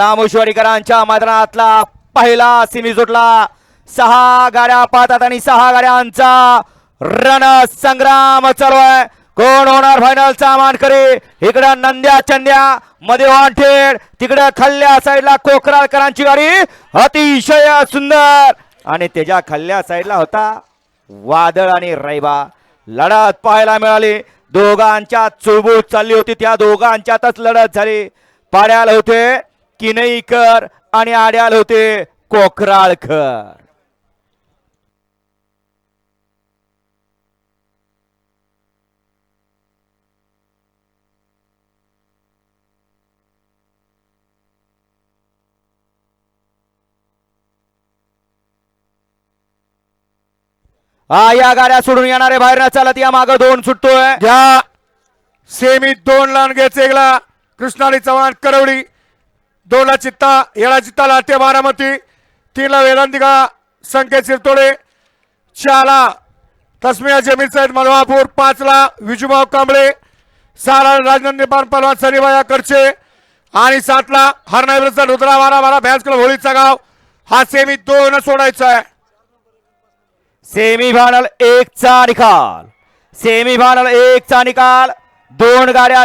रामेश्वरीकरांच्या मैदानातला पहिला सेमी सुटला। 6 गाड्या पाहतात आणि 6 गाड्यांचा रण संग्राम चालू आहे। कोण होणार फायनलचा मानकरी? इकडे नंद्या चंद्या मध्ये वांठेड, तिकडे खल्ल्या साईडला कोकराळकरांची गाडी अतिशय सुंदर आणि त्याच्या खल्ल्या साईडला होता वादळ आणि रैबा। लढत पाहायला मिळाली, दोघांच्या चुळबुळ चालली होती, त्या दोघांच्यातच लढत झाली। पाड्याला होते किनईकर आणि आड्याल होते कोकराळकर। या गाड्या सोडून येणारे बाहेर न चालत, या मागे 2 सुटतोय। या सेमी 2 लांडग्याचे एकला कृष्णारी चव्हाण करवडी, 2 ला चित्ता येळा चित्ता लाटे बारामती, 3 ला वेदांतिका संकेत शिरतोडे, 4 ला तस्मिया जमीर सैद मलवापूर, 5 ला विजुभाऊ कांबळे, 6 ला राजनंदी पहलवान सनीबाया करचे आणि 7 ला हरनाईब्रचा रुद्रा बारा भॅन्स क्लब होळीचा गाव। हा सेमी 2 सोडायचा आहे। सेमीफायनल 1 चा निकाल, सेमीफायनल 1 चा निकाल। 2 गाड्या